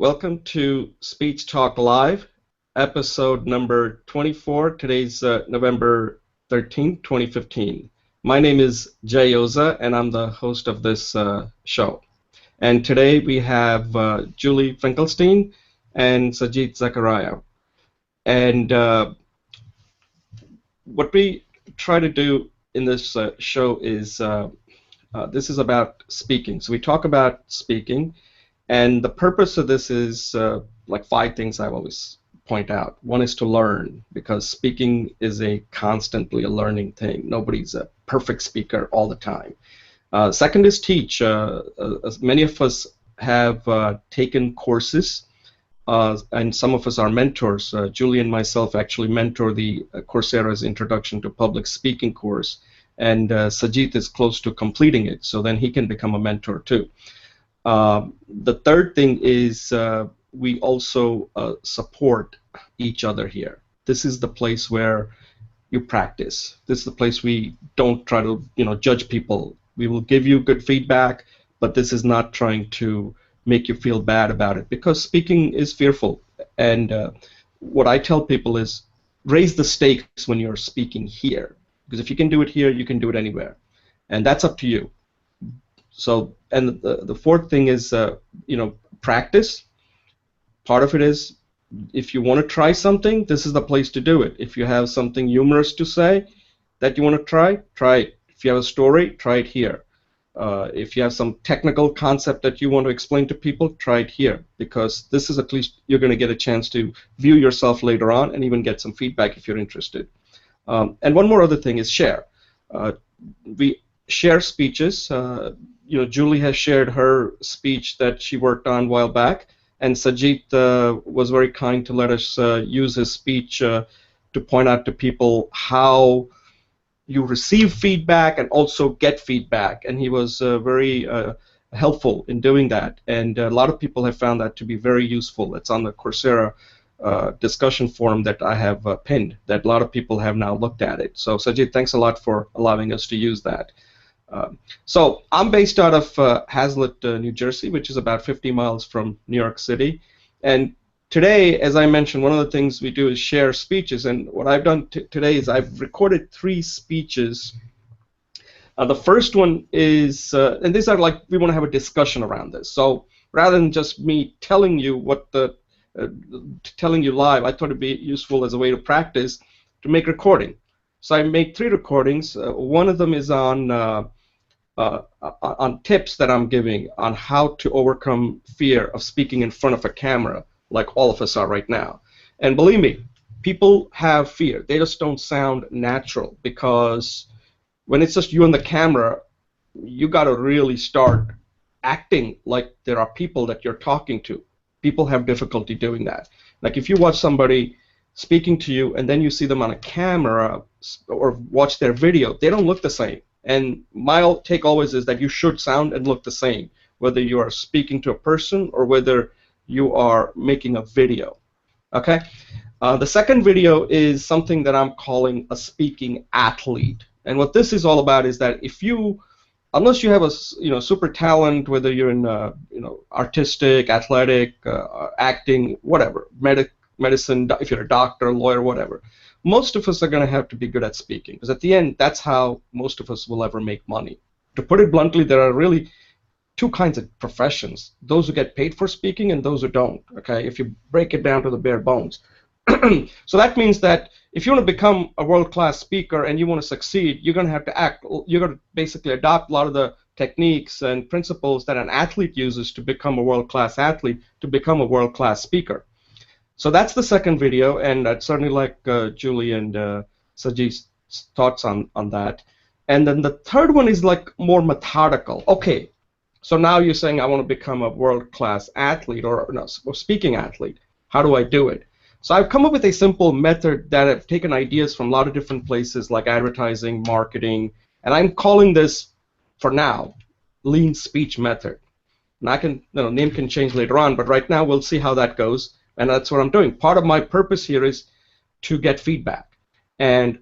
Welcome to Speech Talk Live, episode number 24. Today's November 13th, 2015. My name is Jay Oza, and I'm the host of this show. And today we have Julie Finkelstein and Sajid Zakaria. And what we try to do in this show is this is about speaking. So we talk about speaking. And the purpose of this is like 5 things I always point out. One is to learn, because speaking is constantly a learning thing. Nobody's a perfect speaker all the time. Second is teach. Many of us have taken courses, and some of us are mentors. Julie and myself actually mentor the Coursera's Introduction to Public Speaking course, and Sajid is close to completing it, so then he can become a mentor too. The third thing is we also support each other here. This is the place where you practice. This is the place we don't try to, judge people. We will give you good feedback, but this is not trying to make you feel bad about it, because speaking is fearful. And what I tell people is raise the stakes when you're speaking here, because if you can do it here, you can do it anywhere, and that's up to you. So, and the fourth thing is, practice. Part of it is, if you want to try something, this is the place to do it. If you have something humorous to say that you want to try it. If you have a story, try it here. If you have some technical concept that you want to explain to people, try it here, because this is at least you're going to get a chance to view yourself later on and even get some feedback if you're interested. And one more other thing is share. We share speeches. Julie has shared her speech that she worked on a while back, and Sajid was very kind to let us use his speech to point out to people how you receive feedback and also get feedback, and he was very helpful in doing that, and a lot of people have found that to be very useful. It's on the Coursera discussion forum that I have pinned, that a lot of people have now looked at it. So Sajid, thanks a lot for allowing us to use that. So I'm based out of Hazlet, New Jersey, which is about 50 miles from New York City. And today, as I mentioned, one of the things we do is share speeches. And what I've done today is I've recorded 3 speeches. The first one is, and these are like, we want to have a discussion around this. So rather than just me telling you telling you live, I thought it'd be useful as a way to practice to make recording. So I made 3 recordings. One of them is on tips that I'm giving on how to overcome fear of speaking in front of a camera, like all of us are right now. And believe me, people have fear. They just don't sound natural, because when it's just you and the camera, you got to really start acting like there are people that you're talking to. People have difficulty doing that. Like if you watch somebody speaking to you and then you see them on a camera or watch their video, they don't look the same. And my take always is that you should sound and look the same, whether you are speaking to a person or whether you are making a video. Okay? The second video is something that I'm calling a speaking athlete. And what this is all about is that unless you have a super talent, whether you're in artistic, athletic, acting, whatever, medicine, if you're a doctor, lawyer, whatever, most of us are going to have to be good at speaking, because at the end, that's how most of us will ever make money. To put it bluntly, there are really 2 kinds of professions: those who get paid for speaking and those who don't. Okay, if you break it down to the bare bones. So that means that if you want to become a world-class speaker and you want to succeed, you're going to have to act. You're going to basically adopt a lot of the techniques and principles that an athlete uses to become a world-class athlete, to become a world-class speaker. So that's the second video, and I'd certainly like Julie and Sajid's thoughts on that. And then the third one is like more methodical. Okay, so now you're saying I want to become a world-class athlete or speaking athlete. How do I do it? So I've come up with a simple method that I've taken ideas from a lot of different places, like advertising, marketing, and I'm calling this, for now, lean speech method. And I can, name can change later on, but right now we'll see how that goes. And that's what I'm doing. Part of my purpose here is to get feedback. And,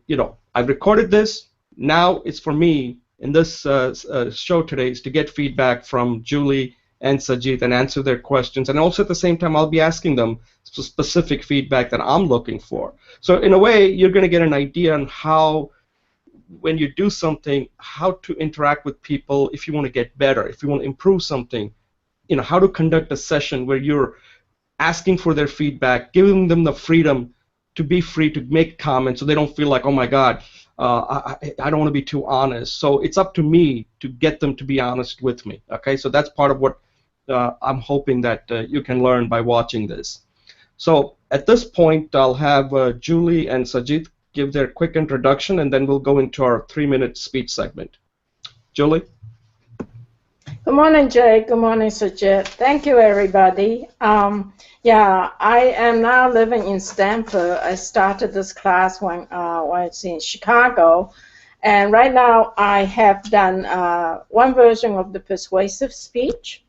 I've recorded this. Now it's for me in this show today is to get feedback from Julie and Sajid and answer their questions. And also at the same time, I'll be asking them specific feedback that I'm looking for. So in a way, you're going to get an idea on how, when you do something, how to interact with people if you want to get better, if you want to improve something, how to conduct a session where you're asking for their feedback, giving them the freedom to be free to make comments so they don't feel like, oh my God, I don't want to be too honest. So it's up to me to get them to be honest with me. Okay, so that's part of what I'm hoping that you can learn by watching this. So at this point, I'll have Julie and Sajid give their quick introduction, and then we'll go into our 3-minute speech segment. Julie? Good morning, Jay. Good morning, Sajid. Thank you, everybody. Yeah, I am now living in Stanford. I started this class when I was in Chicago. And right now, I have done one version of the persuasive speech.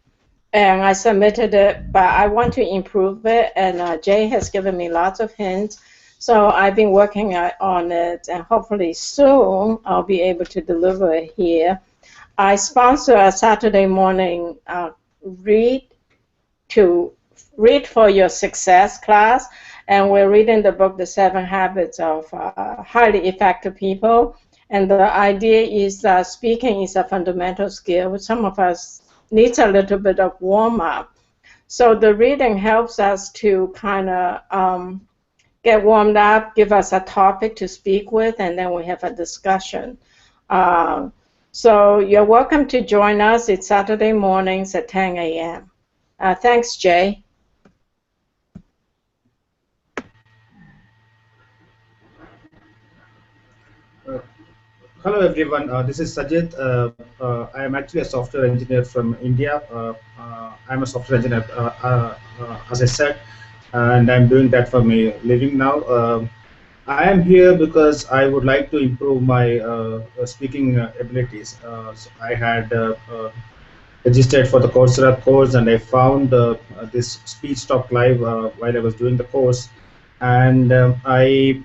And I submitted it, but I want to improve it. And Jay has given me lots of hints. So I've been working on it. And hopefully soon, I'll be able to deliver it here. I sponsor a Saturday morning read for your success class, and we're reading the book The 7 Habits of Highly Effective People. And the idea is that speaking is a fundamental skill. Some of us need a little bit of warm up. So the reading helps us to kind of get warmed up, give us a topic to speak with, and then we have a discussion. So you're welcome to join us. It's Saturday mornings at 10 a.m. Thanks, Jay. Hello, everyone. This is Sajid. I am actually a software engineer from India. I'm a software engineer, as I said, and I'm doing that for my living now. I am here because I would like to improve my speaking abilities. So I had registered for the Coursera course, and I found this Speech Talk Live while I was doing the course, and I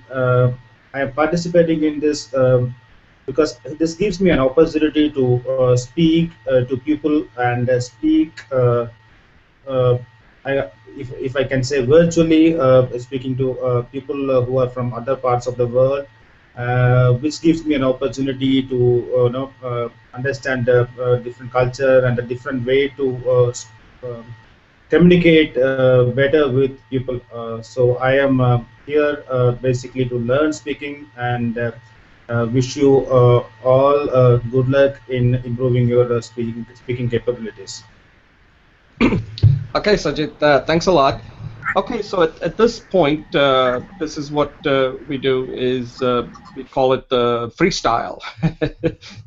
am participating in this because this gives me an opportunity to speak to people and speak. If I can say virtually, speaking to people who are from other parts of the world, which gives me an opportunity to understand different culture and a different way to communicate better with people. So I am here basically to learn speaking, and wish you all good luck in improving your speaking capabilities. Okay, Sajid, thanks a lot. Okay, so at this point, this is what we do is we call it the freestyle,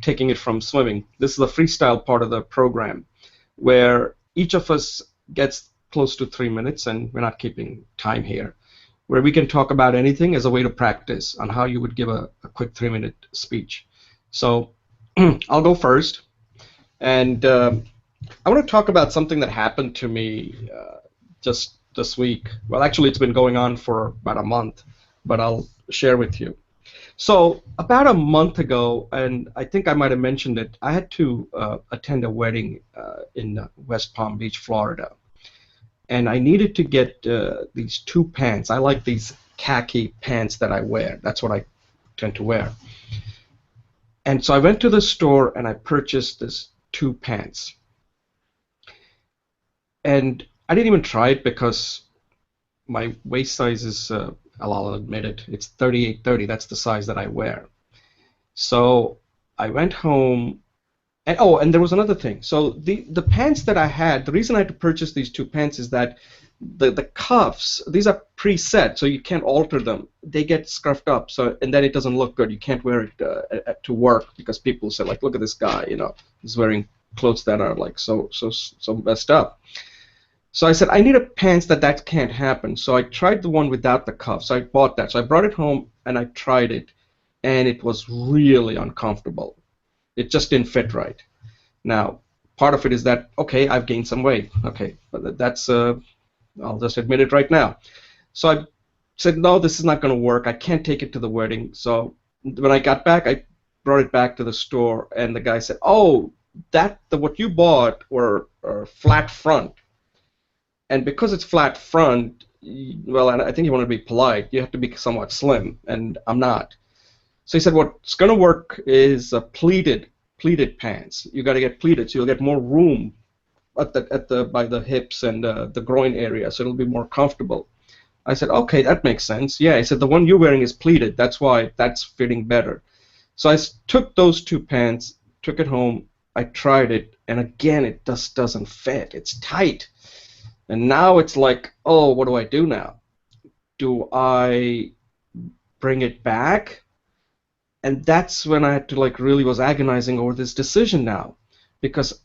taking it from swimming. This is the freestyle part of the program, where each of us gets close to 3 minutes, and we're not keeping time here, where we can talk about anything as a way to practice on how you would give a quick 3-minute speech. So I'll go first, and I want to talk about something that happened to me just this week. Well, actually, it's been going on for about a month, but I'll share with you. So about a month ago, and I think I might have mentioned it, I had to attend a wedding in West Palm Beach, Florida. And I needed to get these 2 pants. I like these khaki pants that I wear. That's what I tend to wear. And so I went to the store and I purchased this 2 pants. And I didn't even try it because my waist size is, I'll admit it, it's 38-30. That's the size that I wear. So I went home, and oh, and there was another thing. So the pants that I had, the reason I had to purchase these 2 pants is that the cuffs, these are preset, so you can't alter them. They get scruffed up, so and then it doesn't look good. You can't wear it to work because people say, like, look at this guy, he's wearing clothes that are like so messed up. So I said, I need a pants that can't happen. So I tried the one without the cuffs. I bought that. So I brought it home and I tried it, and it was really uncomfortable. It just didn't fit right. Now, part of it is that, okay, I've gained some weight. Okay, but that's, I'll just admit it right now. So I said, no, this is not going to work. I can't take it to the wedding. So when I got back, I brought it back to the store, and the guy said, oh, what you bought were flat front, and because it's flat front, well, and I think you want to be polite. You have to be somewhat slim, and I'm not. So he said, what's going to work is pleated pants. You got to get pleated, so you'll get more room at the by the hips and the groin area, so it'll be more comfortable. I said, okay, that makes sense. Yeah, he said the one you're wearing is pleated. That's why that's fitting better. So I took those two pants, took it home. I tried it, and again, it just doesn't fit. It's tight. And now it's like, oh, what do I do now? Do I bring it back? And that's when I had to like really was agonizing over this decision now, because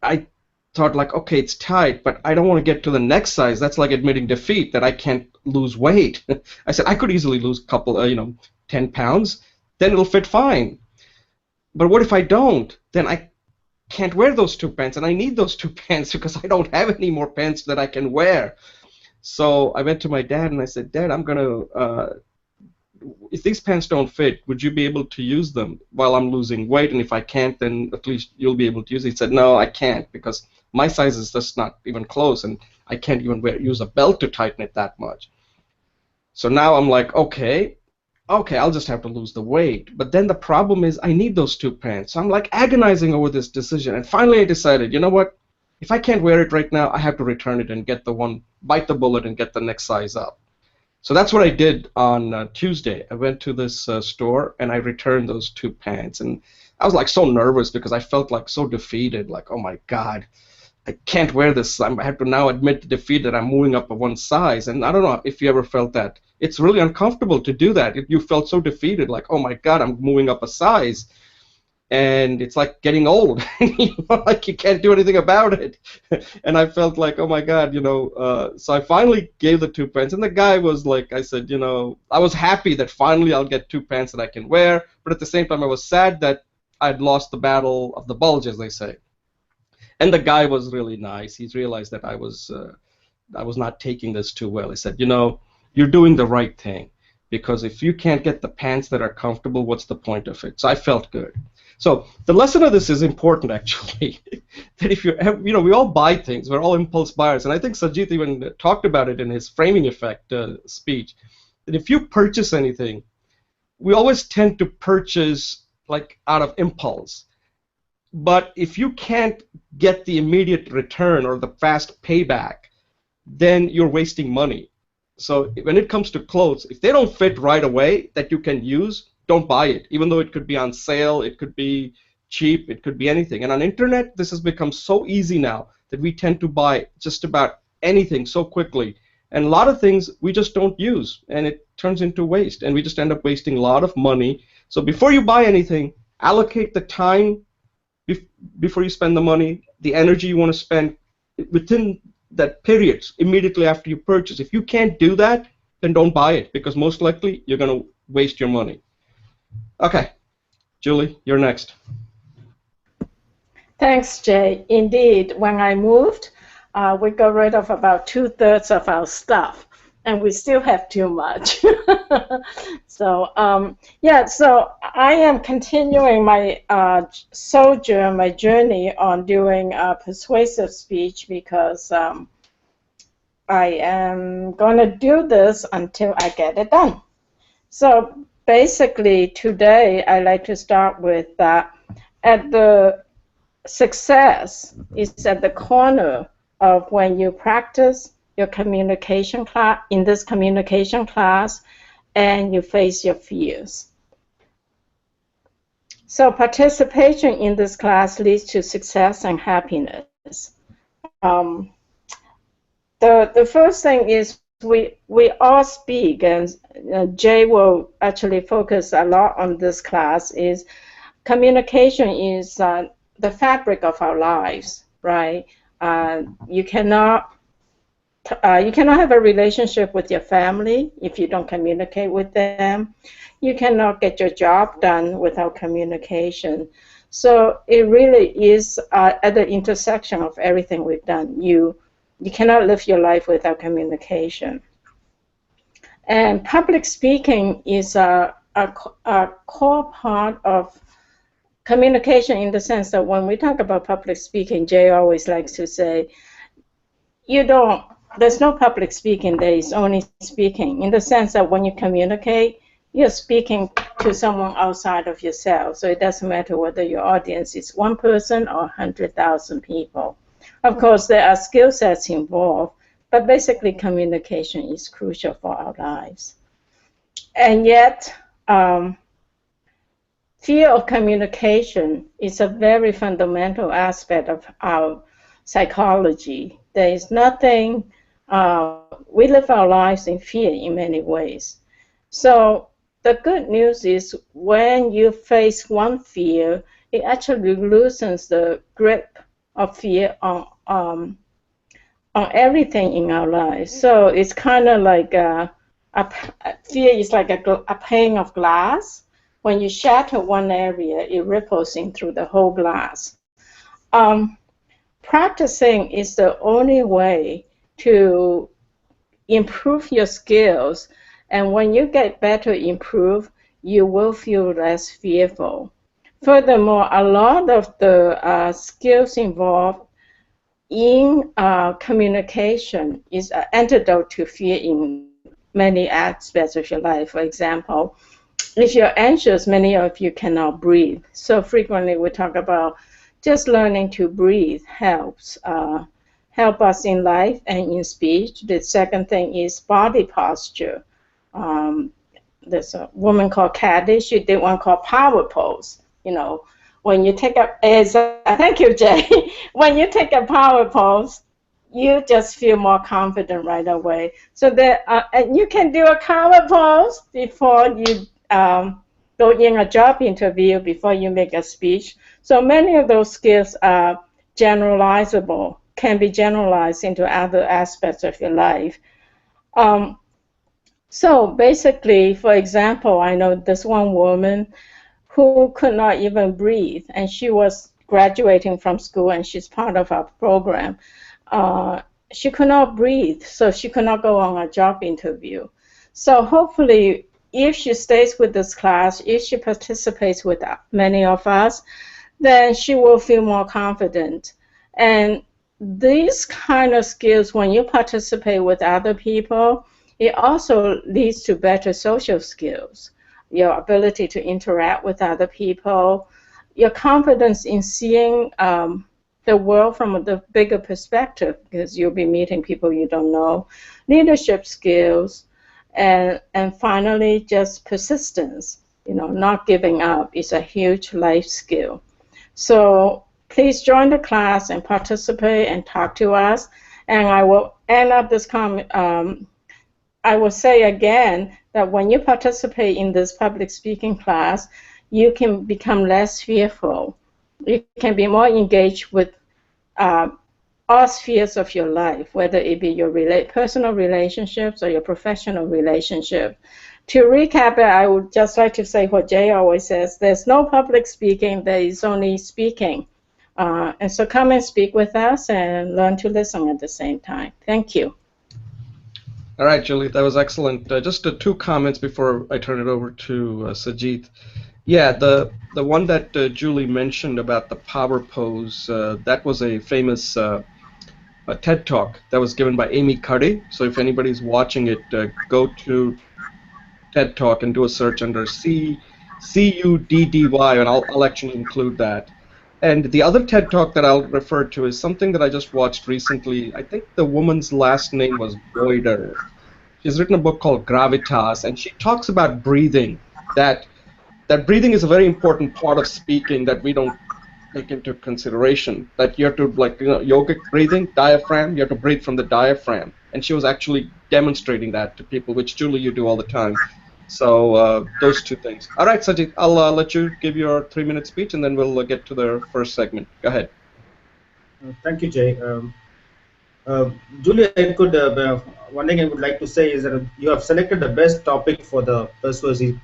I thought like, okay, it's tight, but I don't want to get to the next size. That's like admitting defeat that I can't lose weight. I said I could easily lose a couple, 10 pounds, then it'll fit fine. But what if I don't? Then I can't wear those two pants, and I need those two pants because I don't have any more pants that I can wear. So I went to my dad and I said, Dad, I'm gonna if these pants don't fit, would you be able to use them while I'm losing weight? And if I can't, then at least you'll be able to use it. He said, no, I can't, because my size is just not even close, and I can't even use a belt to tighten it that much. So now I'm like, okay, I'll just have to lose the weight. But then the problem is I need those two pants. So I'm like agonizing over this decision. And finally I decided, you know what? If I can't wear it right now, I have to return it and bite the bullet and get the next size up. So that's what I did on Tuesday. I went to this store and I returned those two pants. And I was like so nervous because I felt like so defeated, like, oh my God, I can't wear this. I have to now admit the defeat that I'm moving up one size. And I don't know if you ever felt that. It's really uncomfortable to do that. You felt so defeated, like, oh my God, I'm moving up a size. And it's like getting old. Like you can't do anything about it. And I felt like, oh my God, so I finally gave the two pants. And the guy was like, I said, I was happy that finally I'll get two pants that I can wear. But at the same time, I was sad that I'd lost the battle of the bulge, as they say. And the guy was really nice. He's realized that I was not taking this too well. He said, you're doing the right thing. Because if you can't get the pants that are comfortable, what's the point of it? So I felt good. So the lesson of this is important, actually, that if we all buy things. We're all impulse buyers. And I think Sajith even talked about it in his framing effect speech, that if you purchase anything, we always tend to purchase like out of impulse. But if you can't get the immediate return or the fast payback, then you're wasting money. So when it comes to clothes, if they don't fit right away that you can use, don't buy it, even though it could be on sale, it could be cheap, it could be anything. And on internet, this has become so easy now that we tend to buy just about anything so quickly. And a lot of things we just don't use, and it turns into waste, and we just end up wasting a lot of money. So before you buy anything, allocate the time before you spend the money, the energy you want to spend within that period, immediately after you purchase. If you can't do that, then don't buy it, because most likely you're going to waste your money. Okay, Julie, you're next. Thanks, Jay. Indeed, when I moved, we got rid of about 2/3 of our stuff, and we still have too much. So I am continuing my my journey on doing persuasive speech, because I am going to do this until I get it done. So basically, today I like to start with at the success is at the corner of when you practice your communication class, in this communication class, and you face your fears. So participation in this class leads to success and happiness. The first thing is we all speak, and Jay will actually focus a lot on this class, is communication is the fabric of our lives, right? You cannot have a relationship with your family if you don't communicate with them. You cannot get your job done without communication. So it really is at the intersection of everything we've done. You cannot live your life without communication. And public speaking is a core part of communication in the sense that when we talk about public speaking, Jay always likes to say, there's no public speaking, there is only speaking, in the sense that when you communicate, you're speaking to someone outside of yourself. So it doesn't matter whether your audience is one person or 100,000 people. Of course, there are skill sets involved, but basically communication is crucial for our lives. And yet, fear of communication is a very fundamental aspect of our psychology. There is nothing, we live our lives in fear in many ways. So the good news is when you face one fear, it actually loosens the grip of fear on everything in our lives. So it's kind of like fear is like a pane of glass. When you shatter one area, it ripples in through the whole glass. Practicing is the only way to improve your skills, and when you get better improve, you will feel less fearful. Furthermore, a lot of the skills involved in communication is an antidote to fear in many aspects of your life. For example, if you're anxious, many of you cannot breathe. So frequently we talk about just learning to breathe helps us in life and in speech. The second thing is body posture. There's a woman called Caddy. She did one called power pose. When you take thank you, Jay. When you take a power pose, you just feel more confident right away. So and you can do a power pose before you go in a job interview, before you make a speech. So many of those skills are generalizable, can be generalized into other aspects of your life. So basically, for example, I know this one woman who could not even breathe, and she was graduating from school, and she's part of our program. She could not breathe, so she could not go on a job interview. So hopefully, if she stays with this class, if she participates with many of us, then she will feel more confident. And these kind of skills, when you participate with other people, it also leads to better social skills, your ability to interact with other people, your confidence in seeing the world from the bigger perspective, because you'll be meeting people you don't know, leadership skills, and finally just persistence. Not giving up is a huge life skill. So please join the class and participate and talk to us. And I will end up this comment. I will say again that when you participate in this public speaking class, you can become less fearful. You can be more engaged with all spheres of your life, whether it be your personal relationships or your professional relationship. To recap it, I would just like to say what Jay always says: there's no public speaking, there is only speaking. And so come and speak with us and learn to listen at the same time. Thank you. All right, Julie, that was excellent. Just two comments before I turn it over to Sajid. Yeah, the one that Julie mentioned about the power pose, that was a famous TED Talk that was given by Amy Cuddy. So if anybody's watching it, go to TED Talk and do a search under CUDDY, and I'll actually include that. And the other TED Talk that I'll refer to is something that I just watched recently. I think the woman's last name was Boyder. She's written a book called Gravitas, and she talks about breathing, that breathing is a very important part of speaking that we don't take into consideration, that you have to, yogic breathing, diaphragm, you have to breathe from the diaphragm. And she was actually demonstrating that to people, which, Julie, you do all the time. So those two things. All right, Sajid, I'll let you give your 3-minute speech, and then we'll get to the first segment. Go ahead. Thank you, Jay. Julie, one thing I would like to say is that you have selected the best topic for the persuasive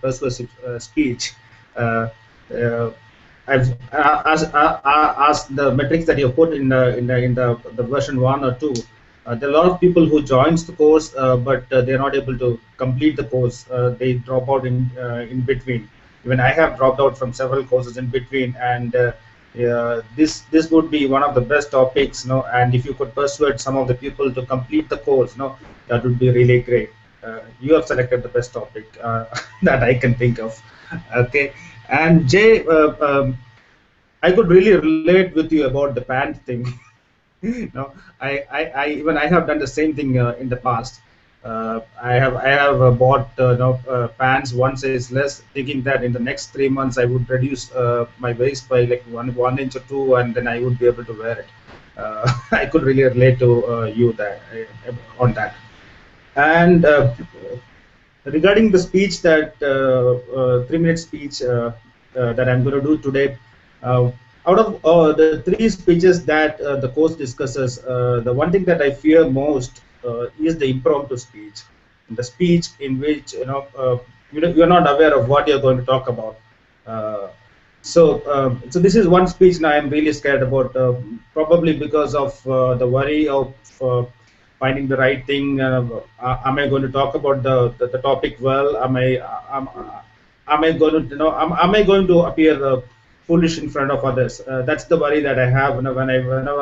speech. As the metrics that you put in the version 1 or 2, there are a lot of people who joins the course, but they're not able to complete the course. They drop out in between. even I have dropped out from several courses in between, and yeah, this would be one of the best topics, and if you could persuade some of the people to complete the course, that would be really great. You have selected the best topic that I can think of. Okay, and Jay, I could really relate with you about the pant thing. No, even I have done the same thing in the past. I have bought pants one size less, thinking that in the next 3 months I would reduce my waist by like one inch or two, and then I would be able to wear it. I could really relate to you that on that. And regarding the speech that 3 minute speech that I'm going to do today, uh, out of the three speeches that the course discusses, the one thing that I fear most is the impromptu speech, the speech in which you're not aware of what you're going to talk about. Uh, so this is one speech now I'm really scared about, probably because of the worry of finding the right thing. Am I going to talk about the topic well? Am I going to am I going to appear foolish in front of others? That's the worry that I have whenever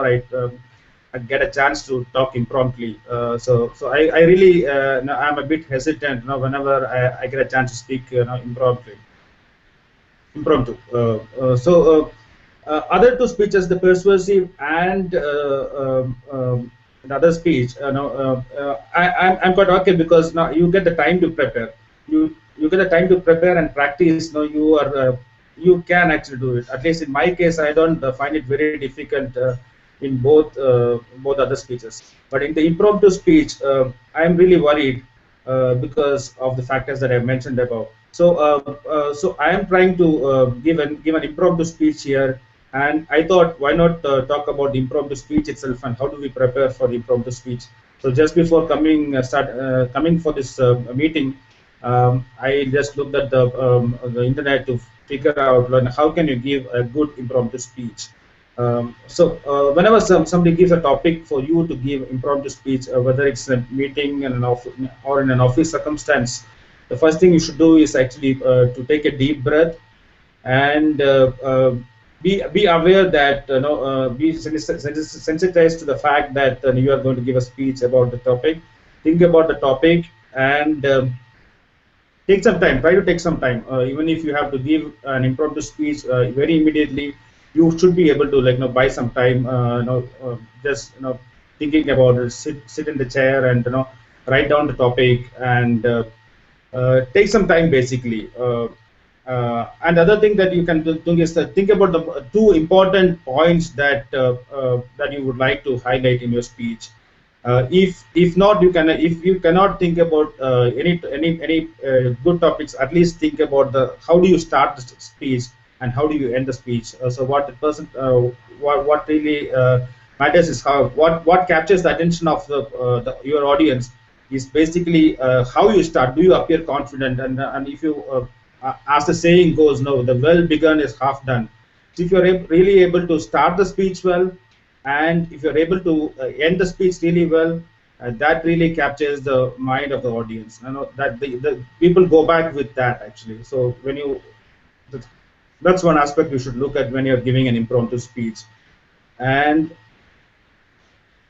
I get a chance to talk impromptu. So I really I'm a bit hesitant, whenever I get a chance to speak, impromptu. Other two speeches, the persuasive and the other speech, I'm quite okay, because now you get the time to prepare. You get the time to prepare and practice. You can actually do it. At least in my case, I don't find it very difficult in both other speeches. But in the impromptu speech, I'm really worried because of the factors that I mentioned above. So I am trying to give an impromptu speech here, and I thought, why not talk about the impromptu speech itself and how do we prepare for the impromptu speech. So just before coming for this meeting, I just looked at the internet to figure out, how can you give a good impromptu speech. Whenever somebody gives a topic for you to give impromptu speech, whether it's a meeting in or in an office circumstance, the first thing you should do is actually to take a deep breath and be aware that be sensitized to the fact that you are going to give a speech about the topic. Think about the topic and take some time. Try to take some time, even if you have to give an impromptu speech very immediately. You should be able to buy some time. Just thinking about it. Sit in the chair and write down the topic and take some time basically. And the other thing that you can do is think about the two important points that you would like to highlight in your speech. If not, if you cannot think about any good topics, at least think about the how do you start the speech and how do you end the speech. So what the person what really matters is what captures the attention of your audience is basically how you start. Do you appear confident? And if you as the saying goes, no, the well begun is half done. So if you're really able to start the speech well, and if you're able to end the speech really well, that really captures the mind of the audience. That the people go back with that actually. So that's one aspect you should look at when you're giving an impromptu speech. And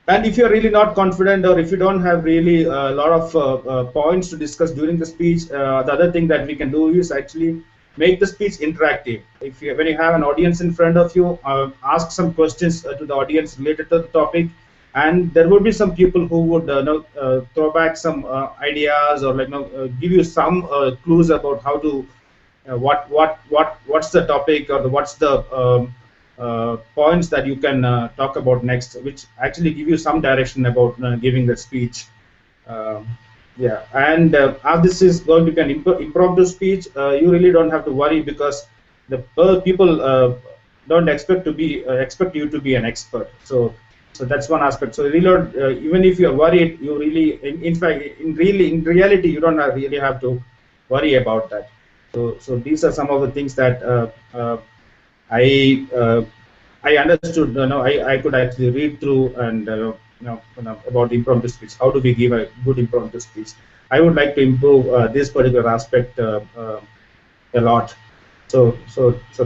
if you're really not confident, or if you don't have really a lot of points to discuss during the speech, the other thing that we can do is actually make the speech interactive. When you have an audience in front of you, ask some questions to the audience related to the topic, and there will be some people who would throw back some ideas, or give you some clues about how to what's the topic, or what's the points that you can talk about next, which actually give you some direction about giving the speech. Um, yeah, and as this is going to be an impromptu speech, you really don't have to worry, because the people don't expect you to be an expert. So that's one aspect. So really, even if you're worried, you really, in fact, in reality, you don't really have to worry about that. So these are some of the things that I I understood. I could actually read through and about impromptu speech. How do we give a good impromptu speech? I would like to improve this particular aspect a lot. So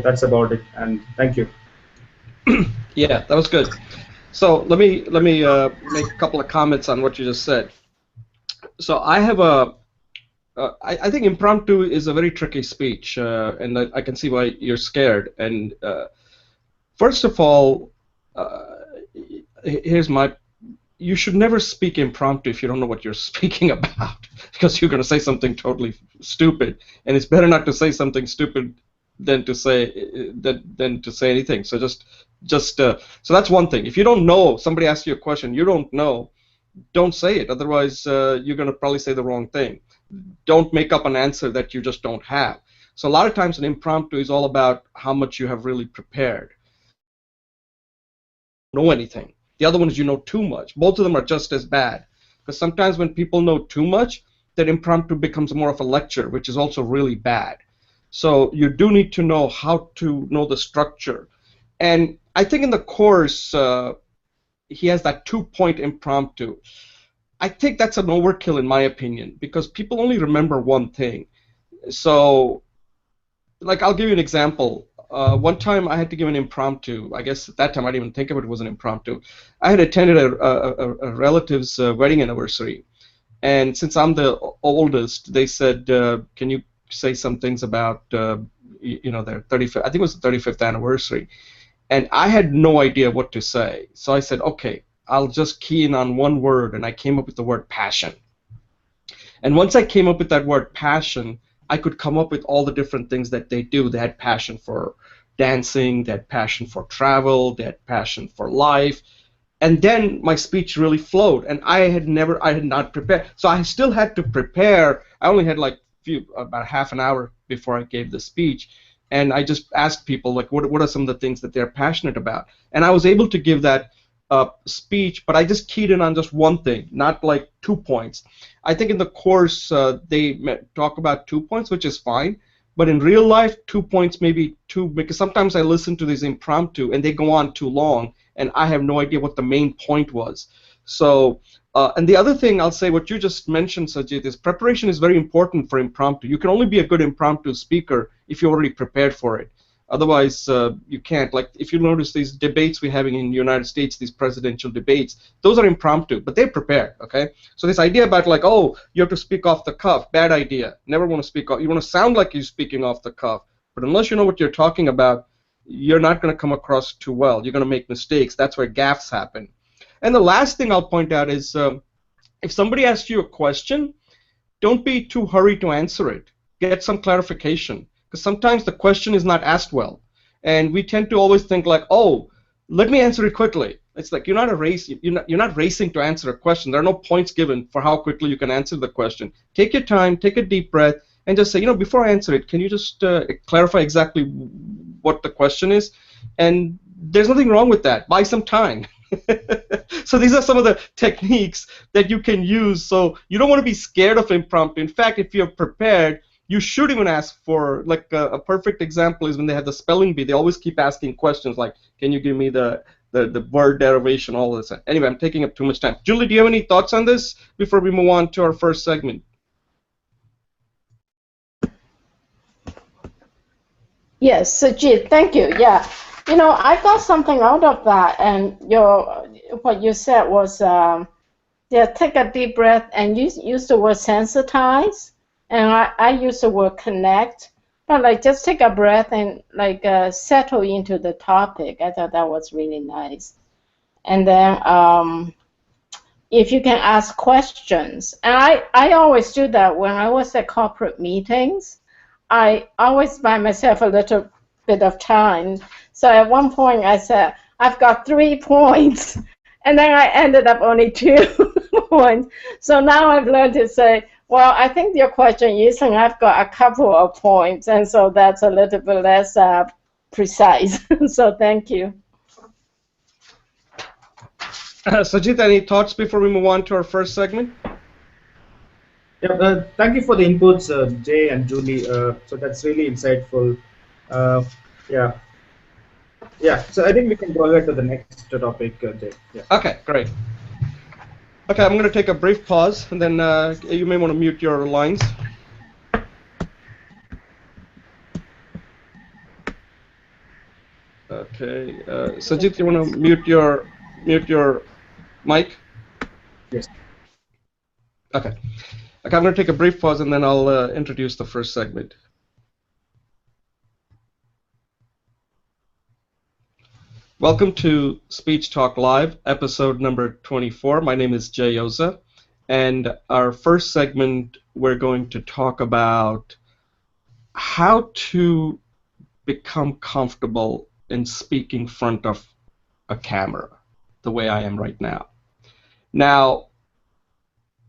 that's about it. And thank you. Yeah, that was good. So let me make a couple of comments on what you just said. So I have I think impromptu is a very tricky speech, and I can see why you're scared. And first of all, here's my you should never speak impromptu if you don't know what you're speaking about, because you're going to say something totally stupid, and it's better not to say something stupid than to say anything. So so that's one thing. If you don't know, somebody asks you a question you don't know, don't say it. Otherwise, you're going to probably say the wrong thing. Don't make up an answer that you just don't have. So a lot of times an impromptu is all about how much you have really prepared. Know anything. The other one is you know too much. Both of them are just as bad. Because sometimes when people know too much, that impromptu becomes more of a lecture, which is also really bad. So you do need to know how to know the structure. And I think in the course, he has that 2-point impromptu. I think that's an overkill in my opinion, because people only remember one thing. So, like, I'll give you an example. One time I had to give an impromptu. I guess at that time I didn't even think of it was an impromptu. I had attended a relative's wedding anniversary, and since I'm the oldest, they said, "Can you say some things about their 35th? I think it was the 35th anniversary." And I had no idea what to say, so I said, "Okay, I'll just key in on one word," and I came up with the word passion. And once I came up with that word passion, I could come up with all the different things that they do. They had passion for dancing, they had passion for travel, they had passion for life. And then my speech really flowed, and I had not prepared. So I still had to prepare. I only had like about half an hour before I gave the speech. And I just asked people, like, what are some of the things that they're passionate about? And I was able to give that speech, but I just keyed in on just one thing, not like 2 points. I think in the course they talk about 2 points, which is fine, but in real life, 2 points may be too, because sometimes I listen to these impromptu and they go on too long, and I have no idea what the main point was. So, and the other thing I'll say, what you just mentioned, Sajid, is preparation is very important for impromptu. You can only be a good impromptu speaker if you're already prepared for it. Otherwise, you can't. Like, if you notice these debates we're having in the United States, these presidential debates, those are impromptu, but they're prepared, okay? So this idea about, like, oh, you have to speak off the cuff, bad idea. Never want to speak off. You want to sound like you're speaking off the cuff, but unless you know what you're talking about, you're not going to come across too well. You're going to make mistakes. That's where gaffes happen. And the last thing I'll point out is if somebody asks you a question, don't be too hurried to answer it. Get some clarification, because sometimes the question is not asked well, and we tend to always think like, oh, let me answer it quickly. It's like you're not a race. You're not racing to answer a question. There are no points given for how quickly you can answer the question. Take your time, take a deep breath, and just say, before I answer it, can you just clarify exactly what the question is? And there's nothing wrong with that. Buy some time. So these are some of the techniques that you can use. So you don't want to be scared of impromptu. In fact, if you're prepared, you should even ask for, like, a perfect example is when they have the spelling bee. They always keep asking questions like, can you give me the word derivation, all of this. Anyway, I'm taking up too much time. Julie, do you have any thoughts on this before we move on to our first segment? Yes, Sajid, thank you. Yeah, I got something out of that, and what you said was, take a deep breath, and use the word sensitize, and I use the word connect, but like just take a breath and like settle into the topic. I thought that was really nice. And then if you can ask questions, and I always do that when I was at corporate meetings. I always buy myself a little bit of time. So at one point I said, I've got 3 points. And then I ended up only 2 points. So now I've learned to say, well, I think your question is, and I've got a couple of points. And so that's a little bit less precise. So thank you. Sajid, any thoughts before we move on to our first segment? Yeah, thank you for the inputs, Jay and Julie. So that's really insightful. Yeah. So I think we can go ahead to the next topic, Jay. Yeah. Okay, great. Okay, I'm going to take a brief pause, and then you may want to mute your lines. Okay. Sajid, you want to mute your mic? Yes. Okay. Okay, I'm going to take a brief pause and then I'll introduce the first segment. Welcome to Speech Talk Live, episode number 24. My name is Jay Oza, and our first segment, we're going to talk about how to become comfortable in speaking in front of a camera, the way I am right now. Now,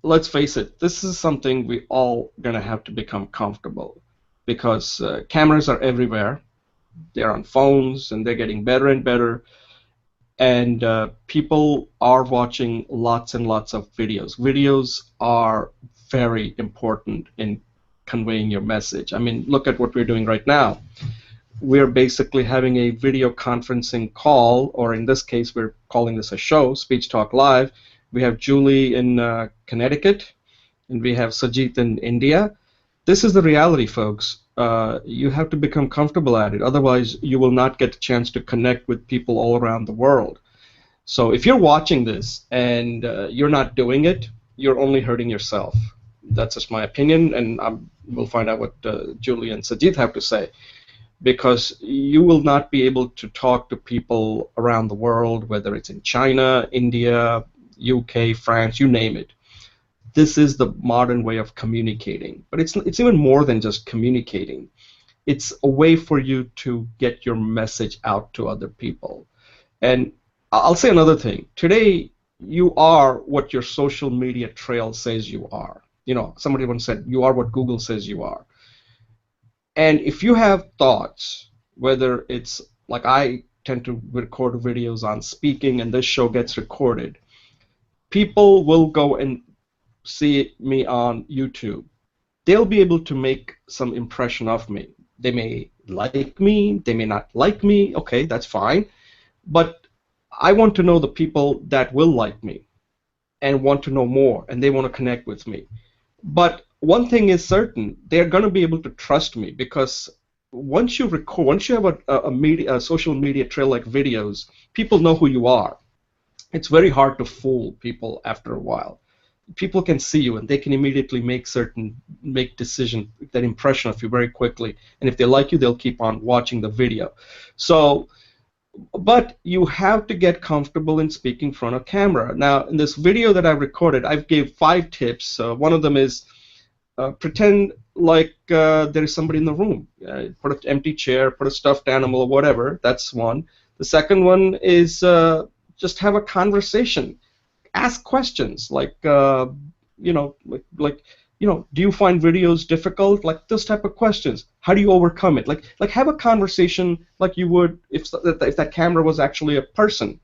let's face it, this is something we all gonna have to become comfortable because cameras are everywhere. They're on phones and they're getting better and better. And people are watching lots and lots of videos. Videos are very important in conveying your message. I mean, look at what we're doing right now. We're basically having a video conferencing call, or in this case, we're calling this a show, Speech Talk Live. We have Julie in Connecticut, and we have Sajit in India. This is the reality, folks. You have to become comfortable at it. Otherwise, you will not get a chance to connect with people all around the world. So if you're watching this and you're not doing it, you're only hurting yourself. That's just my opinion, and we'll find out what Julie and Sajid have to say. Because you will not be able to talk to people around the world, whether it's in China, India, UK, France, you name it. This is the modern way of communicating. But it's even more than just communicating. It's a way for you to get your message out to other people. And I'll say another thing. Today, you are what your social media trail says you are. You know, somebody once said, you are what Google says you are. And if you have thoughts, whether it's like I tend to record videos on speaking and this show gets recorded, people will go and see me on YouTube. They'll be able to make some impression of me. They may like me, they may not like me, okay, that's fine. But I want to know the people that will like me and want to know more and they want to connect with me. But one thing is certain, they're going to be able to trust me because once you record, once you have a social media trail like videos, people know who you are. It's very hard to fool people after a while. People can see you and they can immediately make decision, that impression of you very quickly. And if they like you, they'll keep on watching the video. So, but you have to get comfortable in speaking in front of camera. Now, in this video that I recorded, I've gave 5 tips. One of them is pretend like there is somebody in the room. Put an empty chair, put a stuffed animal, or whatever. That's one. The second one is just have a conversation. Ask questions like, you know, do you find videos difficult? Like those type of questions. How do you overcome it? Like have a conversation like you would if that camera was actually a person.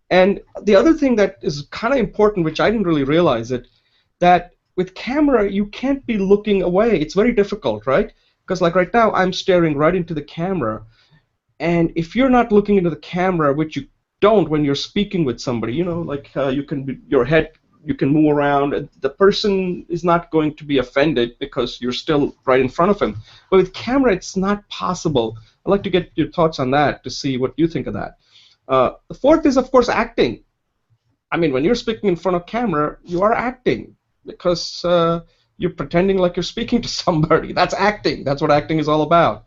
And the other thing that is kind of important, which I didn't really realize it, that with camera you can't be looking away. It's very difficult, right? Because like right now I'm staring right into the camera, and if you're not looking into the camera, which you don't when you're speaking with somebody, you know, like your head, you can move around, and the person is not going to be offended because you're still right in front of him. But with camera, it's not possible. I'd like to get your thoughts on that to see what you think of that. The fourth is, of course, acting. I mean, when you're speaking in front of camera, you are acting because you're pretending like you're speaking to somebody. That's acting. That's what acting is all about.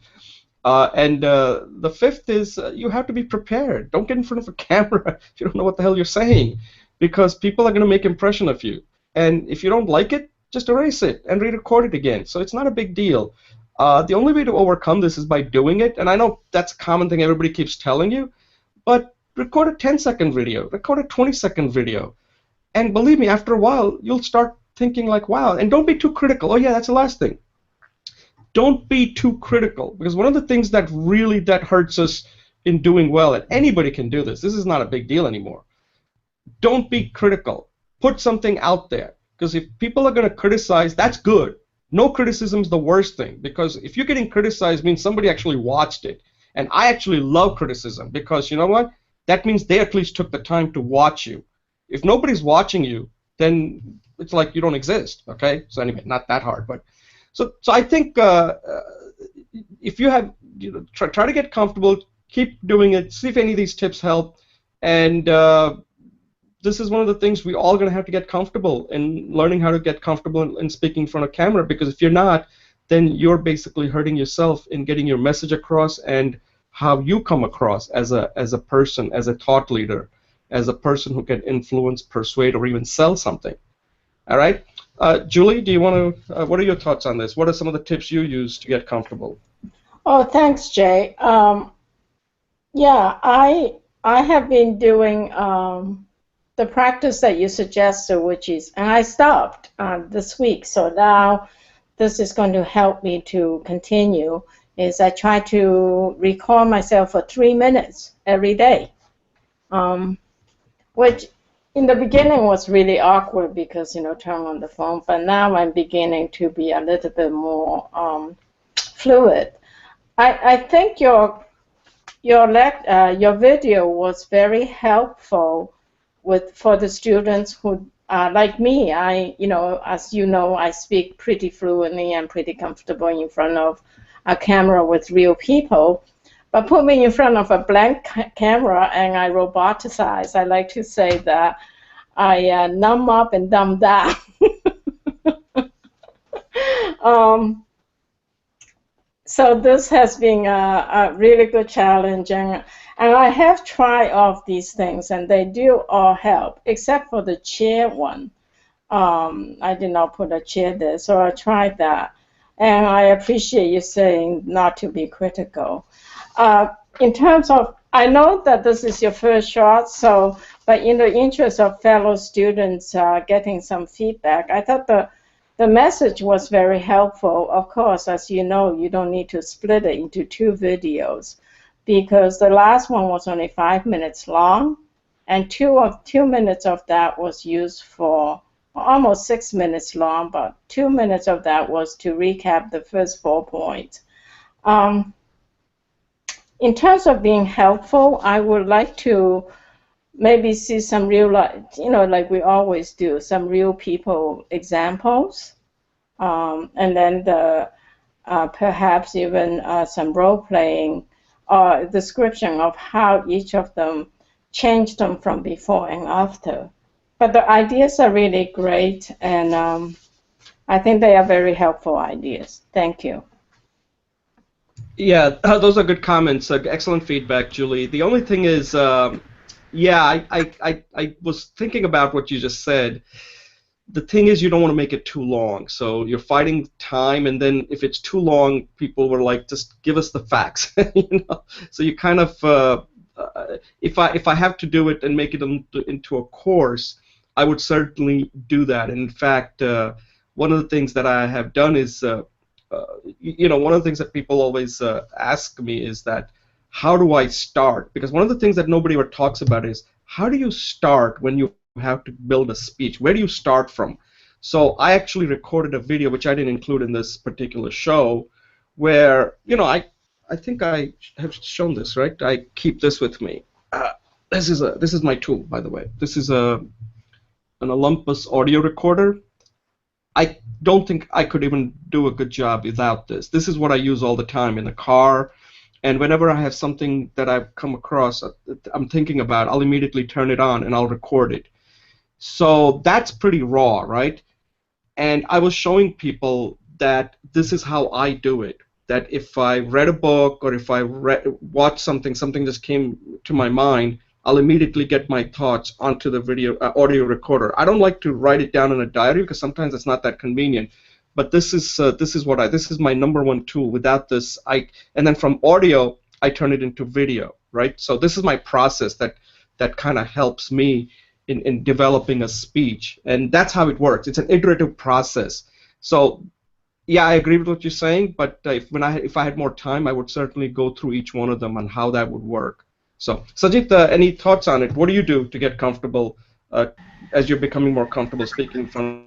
And the fifth is you have to be prepared. Don't get in front of a camera if you don't know what the hell you're saying, because people are going to make impression of you. And if you don't like it, just erase it and re-record it again. So it's not a big deal. The only way to overcome this is by doing it. And I know that's a common thing everybody keeps telling you, but record a 10-second video, record a 20-second video. And believe me, after a while, you'll start thinking like, wow, and don't be too critical. Oh yeah, that's the last thing. Don't be too critical, because one of the things that hurts us in doing well, and anybody can do this, this is not a big deal anymore. Don't be critical. Put something out there, because if people are going to criticize, that's good. No criticism is the worst thing, because if you're getting criticized, it means somebody actually watched it. And I actually love criticism, because you know what? That means they at least took the time to watch you. If nobody's watching you, then it's like you don't exist, okay? So anyway, not that hard, but so I think if you have, try to get comfortable, keep doing it. See if any of these tips help. And this is one of the things we all going to have to get comfortable in learning how to get comfortable in speaking in front of camera, because if you're not, then you're basically hurting yourself in getting your message across and how you come across as a person, as a thought leader, as a person who can influence, persuade, or even sell something. All right, Julie, do you want to? What are your thoughts on this? What are some of the tips you use to get comfortable? Oh, thanks, Jay. Yeah, I have been doing the practice that you suggested, which is, and I stopped this week, so now this is going to help me to continue, is I try to record myself for 3 minutes every day, which in the beginning was really awkward because, turn on the phone, but now I'm beginning to be a little bit more fluid. I think your video was very helpful for the students who like me. As you know, I speak pretty fluently and pretty comfortable in front of a camera with real people. But put me in front of a blank camera and I roboticize. I like to say that I numb up and dumb down. So this has been a really good challenge, and I have tried all of these things, and they do all help, except for the chair one. I did not put a chair there, so I tried that. And I appreciate you saying not to be critical. In terms of, I know that this is your first shot, but in the interest of fellow students getting some feedback, I thought the message was very helpful. Of course, as you know, you don't need to split it into 2 videos because the last one was only 5 minutes long, and 2 minutes of that was used for almost 6 minutes long, but 2 minutes of that was to recap the first 4 points. In terms of being helpful, I would like to maybe see some real life, like we always do, some real people examples, and then perhaps even some role-playing description of how each of them changed them from before and after. But the ideas are really great, and I think they are very helpful ideas. Thank you. Yeah, those are good comments. Excellent feedback, Julie. The only thing is, yeah, I was thinking about what you just said. The thing is, you don't want to make it too long. So you're fighting time, and then if it's too long, people were like, just give us the facts. So you kind of, if I have to do it and make it into a course, I would certainly do that. And in fact, one of the things that I have done is, one of the things that people always ask me is that, how do I start? Because one of the things that nobody ever talks about is, how do you start when you have to build a speech? Where do you start from? So I actually recorded a video, which I didn't include in this particular show, where, I think I have shown this, right? I keep this with me. This is my tool, by the way. This is an Olympus audio recorder. I don't think I could even do a good job without this. This is what I use all the time in the car, and whenever I have something that I've come across, I'm thinking about, I'll immediately turn it on and I'll record it. So that's pretty raw, right? And I was showing people that this is how I do it. That if I read a book or if I watched something just came to my mind, I'll immediately get my thoughts onto the audio recorder. I don't like to write it down in a diary because sometimes it's not that convenient. But this is this is my #1 tool. Without this, and then from audio I turn it into video, right? So this is my process that kind of helps me in developing a speech, and that's how it works. It's an iterative process. So yeah, I agree with what you're saying, but if I had more time, I would certainly go through each one of them and how that would work. So, Sajid, any thoughts on it? What do you do to get comfortable as you're becoming more comfortable speaking in front